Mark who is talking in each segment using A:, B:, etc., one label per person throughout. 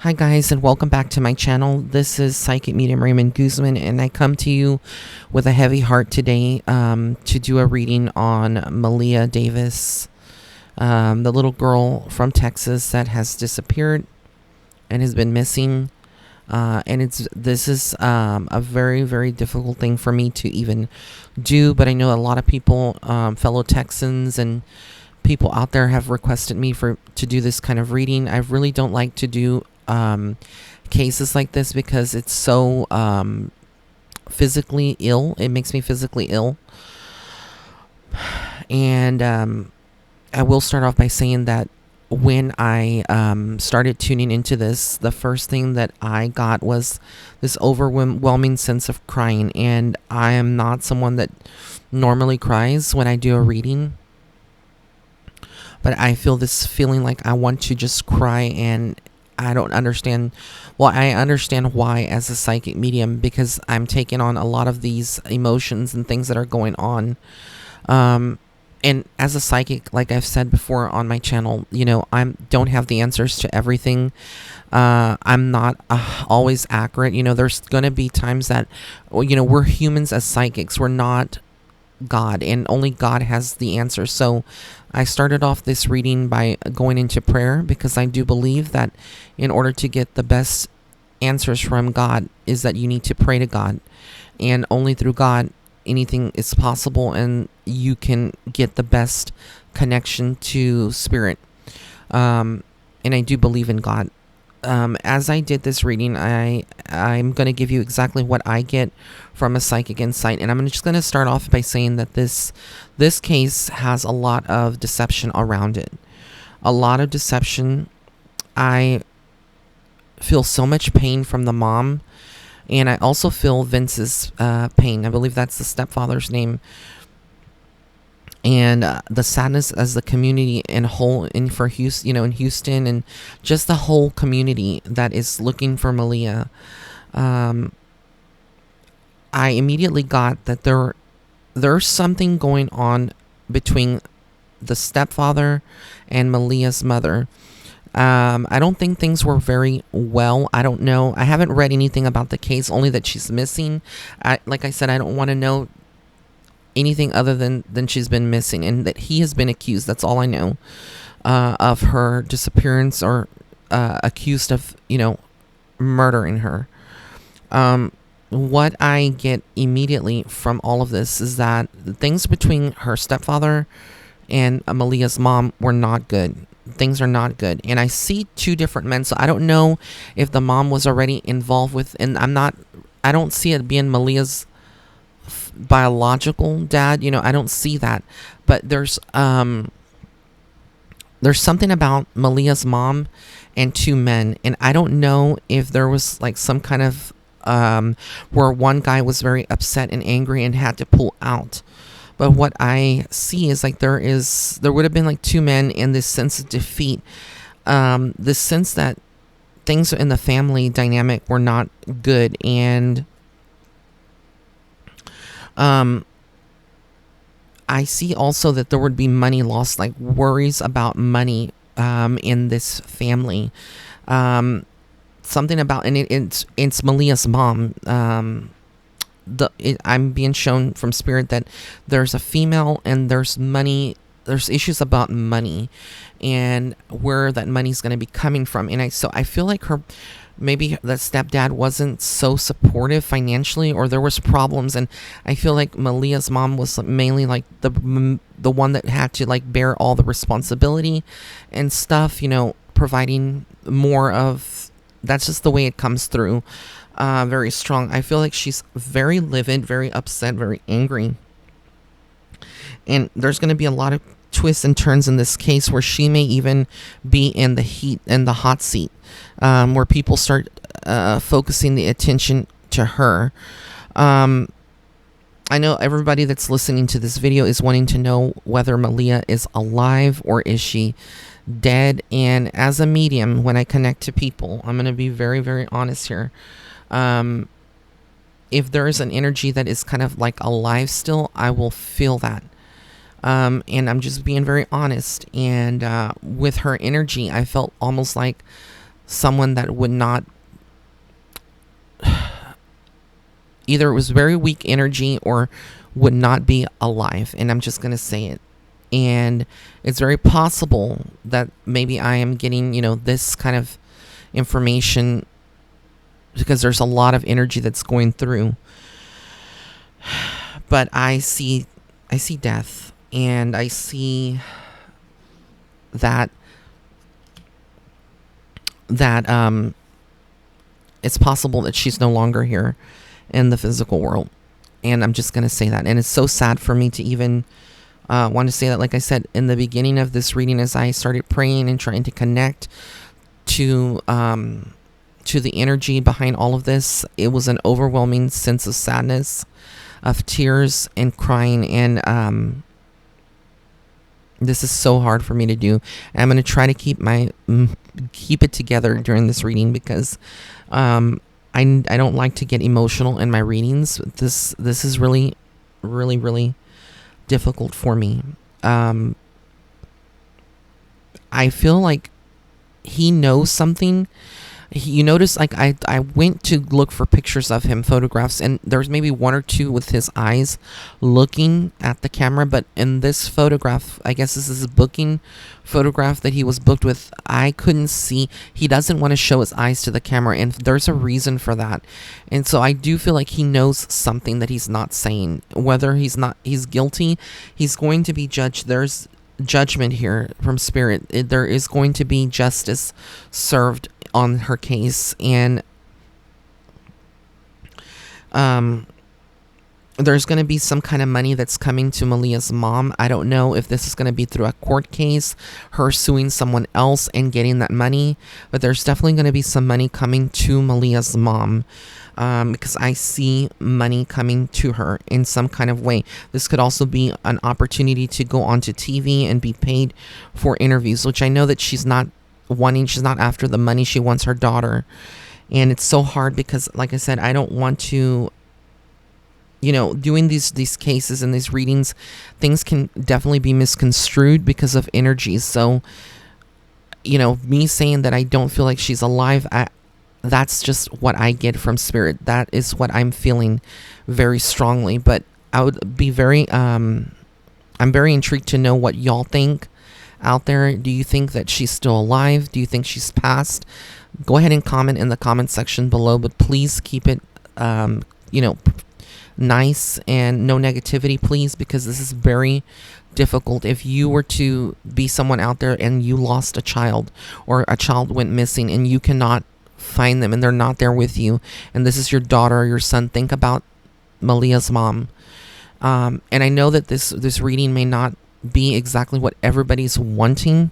A: Hi guys, and welcome back to my channel. This is Psychic Medium Raymond Guzman, and I come to you with a heavy heart today to do a reading on Maleah Davis, the little girl from Texas that has disappeared and has been missing. And this is a very difficult thing for me to even do, but I know a lot of people, fellow Texans and people out there, have requested me to do this kind of reading. I really don't like to do cases like this because it's so physically ill. It makes me physically ill. And I will start off by saying that when I started tuning into this, the first thing that I got was this overwhelming sense of crying. And I am not someone that normally cries when I do a reading, but I feel this feeling like I want to just cry, and I don't understand. Well, I understand why as a psychic medium, because I'm taking on a lot of these emotions and things that are going on. And as a psychic, like I've said before on my channel, I don't have the answers to everything. I'm not always accurate. There's going to be times that, we're humans as psychics. We're not God, and only God has the answer. So I started off this reading by going into prayer, because I do believe that in order to get the best answers from God is that you need to pray to God, and only through God anything is possible, and you can get the best connection to spirit. And I do believe in God. As I did this reading, I'm going to give you exactly what I get from a psychic insight, and I'm just going to start off by saying that this case has a lot of deception around it. A lot of deception. I feel so much pain from the mom, and I also feel Vince's pain. I believe that's the stepfather's name. And the sadness as the community in Houston, in Houston, and just the whole community that is looking for Maleah. I immediately got that there's something going on between the stepfather and Maleah's mother. I don't think things were very well. I don't know. I haven't read anything about the case, only that she's missing. Like I said, I don't want to know anything other than she's been missing, and that he has been accused. That's all I know of her disappearance, or accused of murdering her. What I get immediately from all of this is that things between her stepfather and Maleah's mom were not good. Things are not good, and I see two different men. So I don't know if the mom was already involved with, and I don't see it being Maleah's biological dad. I don't see that, but there's something about Maleah's mom and two men, and I don't know if there was like some kind of where one guy was very upset and angry and had to pull out. But what I see is like there would have been like two men in this sense of defeat, this sense that things in the family dynamic were not good. And I see also that there would be money lost, like worries about money in this family. Something about, and it's Maleah's mom. I'm being shown from spirit that there's a female, and there's money. There's issues about money and where that money's going to be coming from. And so I feel like maybe that stepdad wasn't so supportive financially, or there was problems. And I feel like Maleah's mom was mainly like the one that had to like bear all the responsibility and stuff, providing more of. That's just the way it comes through, very strong. I feel like she's very livid, very upset, very angry. And there's going to be a lot of twists and turns in this case, where she may even be in the hot seat, where people start focusing the attention to her. I know everybody that's listening to this video is wanting to know whether Maleah is alive or is she dead. And as a medium, when I connect to people, I'm going to be very honest here. If there is an energy that is kind of like alive still, I will feel that. And I'm just being very honest. And with her energy, I felt almost like someone that would not, either it was very weak energy or would not be alive. And I'm just going to say it. And it's very possible that maybe I am getting, this kind of information because there's a lot of energy that's going through. But I see death, and I see that it's possible that she's no longer here in the physical world. And I'm just going to say that. And it's so sad for me to even want to say that. Like I said in the beginning of this reading, as I started praying and trying to connect to the energy behind all of this, it was an overwhelming sense of sadness, of tears and crying. And this is so hard for me to do. I'm going to try to keep it together during this reading, because I don't like to get emotional in my readings. This is really, really, really difficult for me. I feel like he knows something. You notice, like, I went to look for pictures of him, photographs, and there's maybe one or two with his eyes looking at the camera. But in this photograph, I guess this is a booking photograph that he was booked with, I couldn't see. He doesn't want to show his eyes to the camera, and there's a reason for that. And so I do feel like he knows something that he's not saying. Whether he's guilty, he's going to be judged. There's judgment here from Spirit. There is going to be justice served on her case. And there's going to be some kind of money that's coming to Maleah's mom. I don't know if this is going to be through a court case, her suing someone else and getting that money, but there's definitely going to be some money coming to Maleah's mom, because I see money coming to her in some kind of way. This could also be an opportunity to go onto TV and be paid for interviews, which I know that she's not wanting. She's not after the money. She wants her daughter. And it's so hard because, like I said, I don't want to, doing these cases and these readings, things can definitely be misconstrued because of energies. So, me saying that I don't feel like she's alive, that's just what I get from Spirit. That is what I'm feeling very strongly. But I would be I'm very intrigued to know what y'all think out there. Do you think that she's still alive? Do you think she's passed? Go ahead and comment in the comment section below, but please keep it, nice and no negativity, please, because this is very difficult. If you were to be someone out there and you lost a child, or a child went missing and you cannot find them and they're not there with you, and this is your daughter or your son, think about Maleah's mom. And I know that this reading may not be exactly what everybody's wanting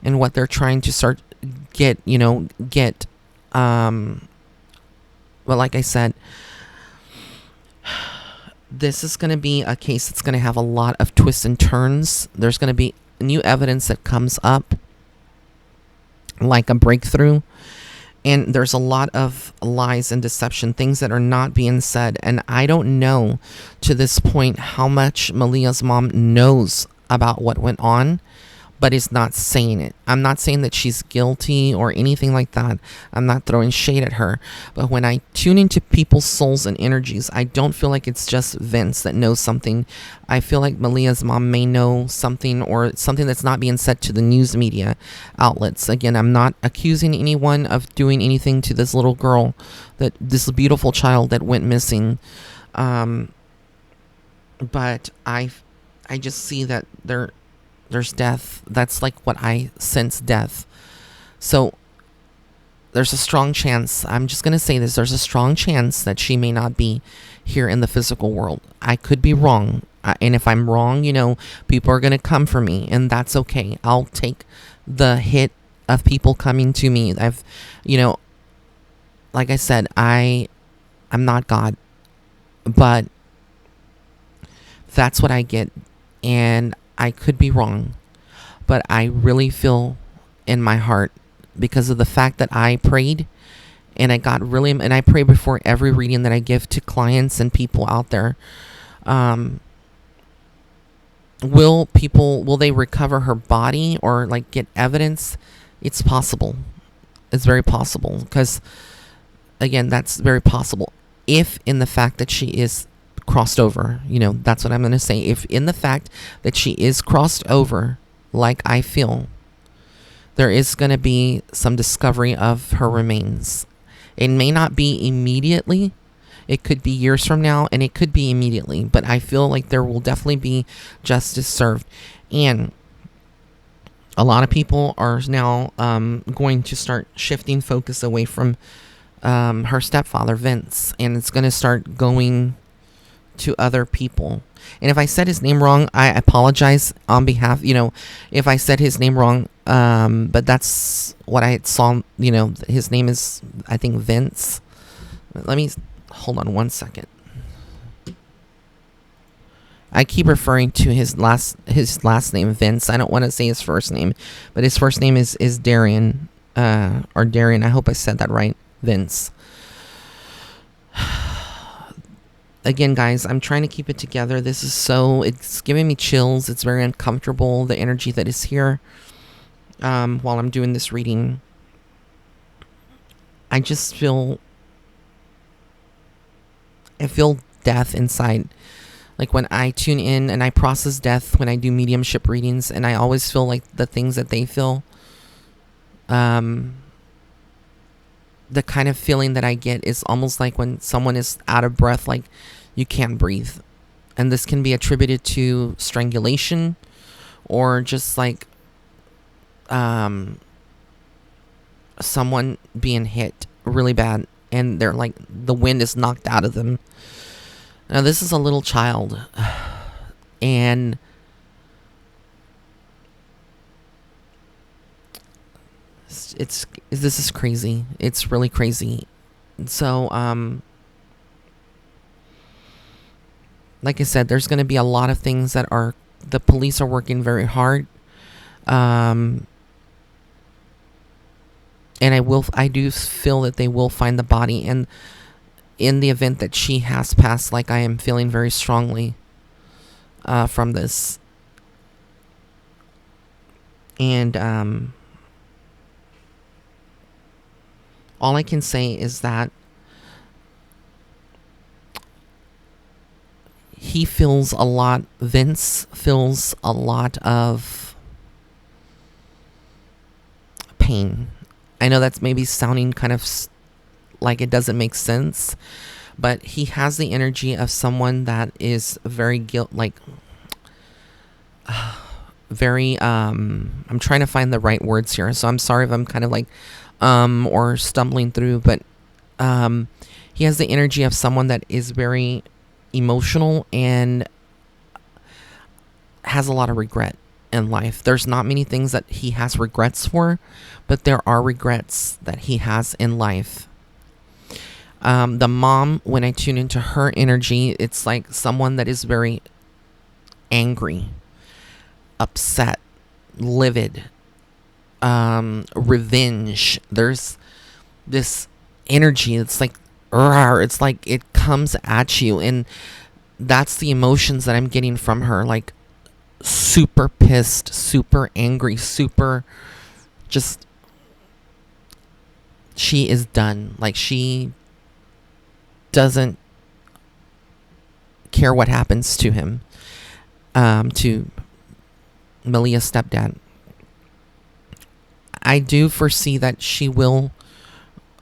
A: and what they're trying to get. But like I said, this is going to be a case that's going to have a lot of twists and turns. There's going to be new evidence that comes up, like a breakthrough. And there's a lot of lies and deception, things that are not being said. And I don't know to this point how much Maleah's mom knows about what went on, but is not saying it. I'm not saying that she's guilty or anything like that. I'm not throwing shade at her. But when I tune into people's souls and energies, I don't feel like it's just Vince that knows something. I feel like Maleah's mom may know something, or something that's not being said to the news media outlets. Again, I'm not accusing anyone of doing anything to this little girl, this beautiful child that went missing. But I just see that there's death. That's like what I sense, death. So there's a strong chance, I'm just going to say this, there's a strong chance that she may not be here in the physical world. I could be wrong. And if I'm wrong, people are going to come for me, and that's okay. I'll take the hit of people coming to me. Like I said, I'm not God, but that's what I get. And I could be wrong, but I really feel in my heart, because of the fact that I prayed, and I pray before every reading that I give to clients and people out there. Will they recover her body or like get evidence? It's possible. It's very possible, because again, that's very possible. If in the fact that she is crossed over, that's what I'm going to say. If in the fact that she is crossed over, like I feel, there is going to be some discovery of her remains. It may not be immediately. It could be years from now, and it could be immediately. But I feel like there will definitely be justice served. And a lot of people are now going to start shifting focus away from her stepfather, Vince. And it's going to start going to other people. And if I said his name wrong, I apologize on behalf, if I said his name wrong. But that's what I saw, his name is, I think, Vince. Let me, hold on one second. I keep referring to his last name, Vince. I don't want to say his first name, but his first name is Darian, or Darian. I hope I said that right. Vince. Again, guys, I'm trying to keep it together. It's giving me chills. It's very uncomfortable, the energy that is here while I'm doing this reading. I just feel death inside. Like when I tune in and I process death when I do mediumship readings, and I always feel like the things that they feel, the kind of feeling that I get is almost like when someone is out of breath, like you can't breathe. And this can be attributed to strangulation, or just like someone being hit really bad and they're like, the wind is knocked out of them. Now this is a little child, and this is crazy. It's really crazy. So like I said, there's going to be a lot of things that the police are working very hard, and I do feel that they will find the body. And in the event that she has passed, like I am feeling very strongly from this. And all I can say is that Vince feels a lot of pain. I know that's maybe sounding kind of like it doesn't make sense, but he has the energy of someone that is very very I'm trying to find the right words here, so I'm sorry if I'm kind of like or stumbling through, but he has the energy of someone that is very emotional and has a lot of regret in life. There's not many things that he has regrets for, but there are regrets that he has in life. The mom, when I tune into her energy, it's like someone that is very angry, upset, livid, revenge. There's this energy. It's like, it's like it comes at you, and that's the emotions that I'm getting from her. Like super pissed, super angry, super just, she is done. Like she doesn't care what happens to him, to Maleah's stepdad. I do foresee that she will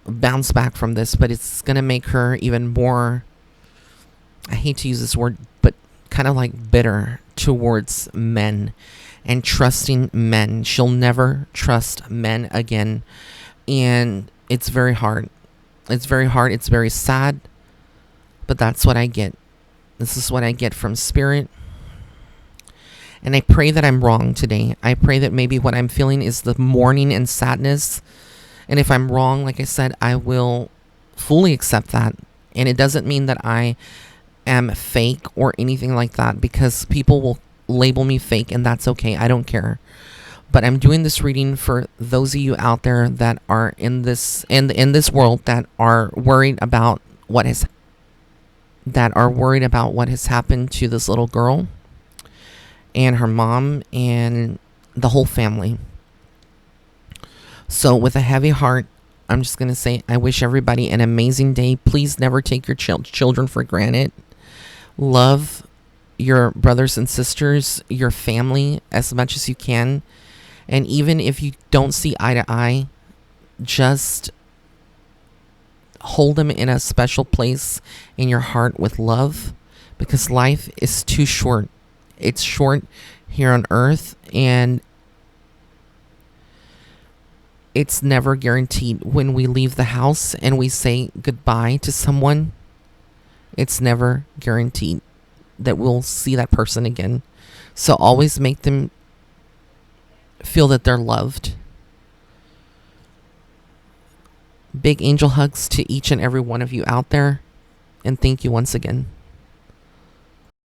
A: bounce back from this, but it's going to make her even more, I hate to use this word, but kind of like bitter towards men and trusting men. She'll never trust men again. And it's very hard. It's very hard. It's very sad. But that's what I get. This is what I get from spirit. And I pray that I'm wrong today. I pray that maybe what I'm feeling is the mourning and sadness. And if I'm wrong, like I said, I will fully accept that. And it doesn't mean that I am fake or anything like that, because people will label me fake, and that's okay. I don't care. But I'm doing this reading for those of you out there that are in this world that are worried about what has happened to this little girl and her mom and the whole family. So with a heavy heart, I'm just going to say I wish everybody an amazing day. Please never take your children for granted. Love your brothers and sisters, your family as much as you can. And even if you don't see eye to eye, just hold them in a special place in your heart with love, because life is too short. It's short here on earth, and it's never guaranteed. When we leave the house and we say goodbye to someone, it's never guaranteed that we'll see that person again. So always make them feel that they're loved. Big angel hugs to each and every one of you out there, and thank you once again.